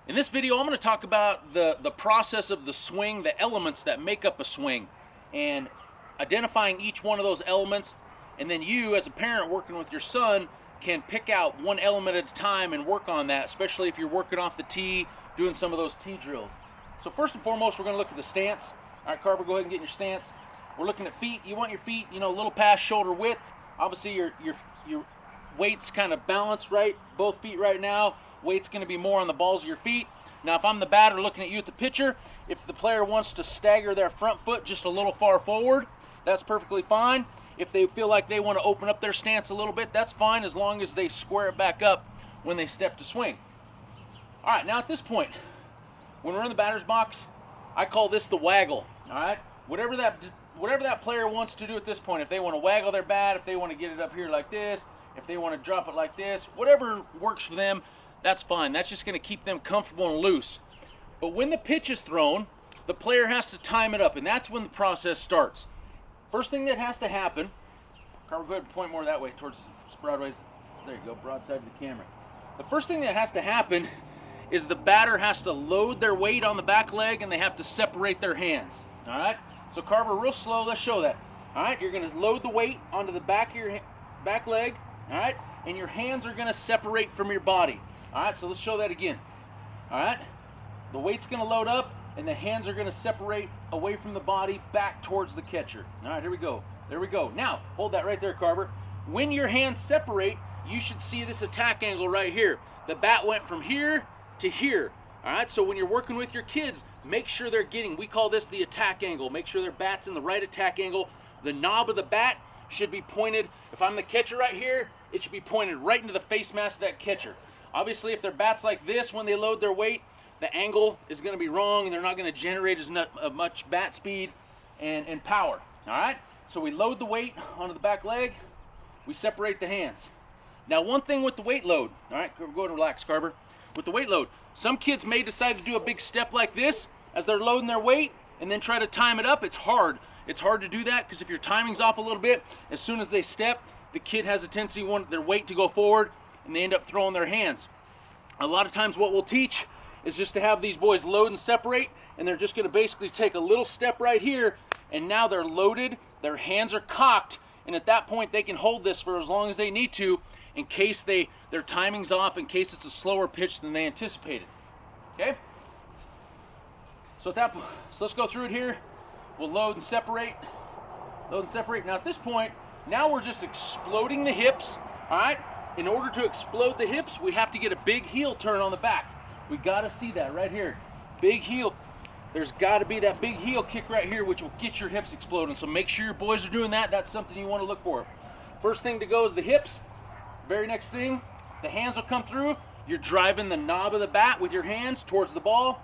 In this video, I'm going to talk about the process of the swing, the elements that make up a swing, and identifying each one of those elements. And then you, as a parent working with your son, can pick out one element at a time and work on that, especially if you're working off the tee, doing some of those tee drills. So first and foremost, we're going to look at the stance. All right, Carver, go ahead and get in your stance. We're looking at feet. You want your feet, a little past shoulder width. Obviously, your weight's kind of balanced, right? Both feet right now. Weight's going to be more on the balls of your feet. Now, if I'm the batter looking at you at the pitcher, if the player wants to stagger their front foot just a little far forward, that's perfectly fine. If they feel like they want to open up their stance a little bit, that's fine, as long as they square it back up when they step to swing. All right, now at this point, when we're in the batter's box, I call this the waggle. All right, whatever that player wants to do at this point, if they want to waggle their bat, if they want to get it up here like this, if they want to drop it like this, whatever works for them, that's fine. That's just going to keep them comfortable and loose. But when the pitch is thrown, the player has to time it up, and that's when the process starts. First thing that has to happen, Carver, go ahead and point more that way towards broadways. There you go, broadside to the camera. The first thing that has to happen is the batter has to load their weight on the back leg, and they have to separate their hands. All right? So Carver, real slow, let's show that. All right, you're going to load the weight onto the back of your back leg, all right? And your hands are going to separate from your body. All right, so let's show that again. All right, the weight's going to load up, and the hands are going to separate away from the body back towards the catcher. All right, here we go. There we go. Now, hold that right there, Carver. When your hands separate, you should see this attack angle right here. The bat went from here to here. All right, so when you're working with your kids, make sure they're getting, we call this the attack angle. Make sure their bat's in the right attack angle. The knob of the bat should be pointed, if I'm the catcher right here, it should be pointed right into the face mask of that catcher. Obviously, if their bat's like this when they load their weight, the angle is going to be wrong, and they're not going to generate as much bat speed and power. All right? So we load the weight onto the back leg. We separate the hands. Now, one thing with the weight load, all right? Go ahead and relax, Carver. With the weight load, some kids may decide to do a big step like this as they're loading their weight and then try to time it up. It's hard. It's hard to do that because if your timing's off a little bit, as soon as they step, the kid has a tendency to want their weight to go forward, and they end up throwing their hands. A lot of times what we'll teach is just to have these boys load and separate, and they're just going to basically take a little step right here, and now they're loaded, their hands are cocked, and at that point they can hold this for as long as they need to in case their timing's off, in case it's a slower pitch than they anticipated. Okay? So let's go through it here. We'll load and separate. Load and separate. Now at this point, now we're just exploding the hips. All right? In order to explode the hips, we have to get a big heel turn on the back. We got to see that right here. Big heel. There's got to be that big heel kick right here, which will get your hips exploding. So make sure your boys are doing that. That's something you want to look for. First thing to go is the hips. Very next thing, the hands will come through. You're driving the knob of the bat with your hands towards the ball.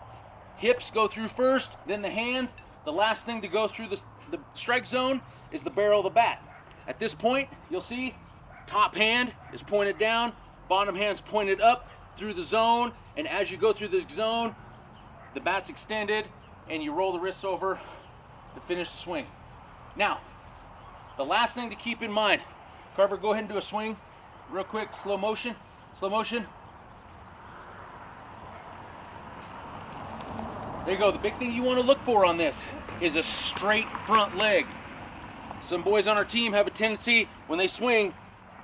Hips go through first, then the hands. The last thing to go through the strike zone is the barrel of the bat. At this point, you'll see top hand is pointed down, bottom hand's pointed up through the zone, and as you go through the zone, the bat's extended, and you roll the wrists over to finish the swing. Now, the last thing to keep in mind, Carver, go ahead and do a swing real quick, slow motion, slow motion. There you go. The big thing you want to look for on this is a straight front leg. Some boys on our team have a tendency when they swing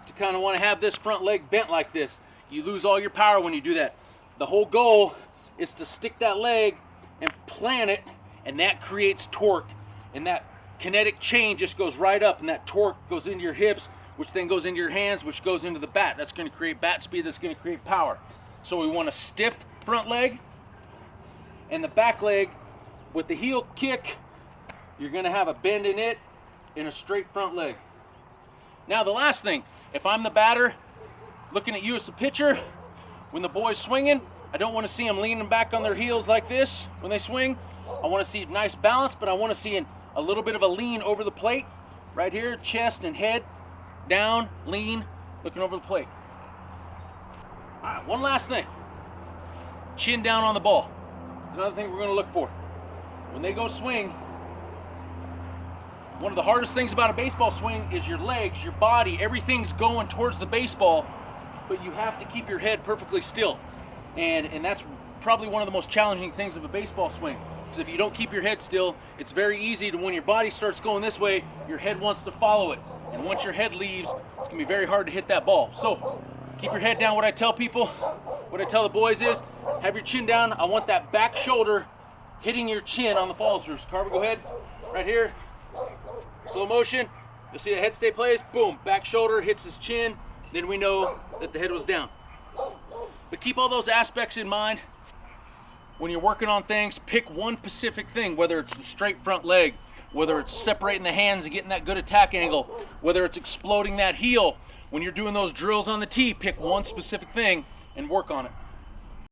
to kind of want to have this front leg bent like this. You lose all your power when you do that. The whole goal is to stick that leg and plant it, and that creates torque. And that kinetic chain just goes right up, and that torque goes into your hips, which then goes into your hands, which goes into the bat. That's going to create bat speed. That's going to create power. So we want a stiff front leg, and the back leg with the heel kick, you're going to have a bend in it and a straight front leg. Now the last thing, if I'm the batter looking at you as the pitcher, when the boy's swinging, I don't want to see them leaning back on their heels like this when they swing. I want to see nice balance, but I want to see a little bit of a lean over the plate. Right here, chest and head, down, lean, looking over the plate. All right, one last thing. Chin down on the ball. It's another thing we're going to look for. When they go swing, one of the hardest things about a baseball swing is your legs, your body, everything's going towards the baseball, but you have to keep your head perfectly still. And that's probably one of the most challenging things of a baseball swing. Because if you don't keep your head still, it's very easy to, when your body starts going this way, your head wants to follow it. And once your head leaves, it's gonna be very hard to hit that ball. So keep your head down. What I tell people, what I tell the boys is, have your chin down. I want that back shoulder hitting your chin on the follow throughs. Carver, go ahead. Right here. Slow motion. You'll see the head stay plays. Boom. Back shoulder hits his chin. Then we know that the head was down. But keep all those aspects in mind. When you're working on things, pick one specific thing, whether it's the straight front leg, whether it's separating the hands and getting that good attack angle, whether it's exploding that heel. When you're doing those drills on the tee, pick one specific thing and work on it.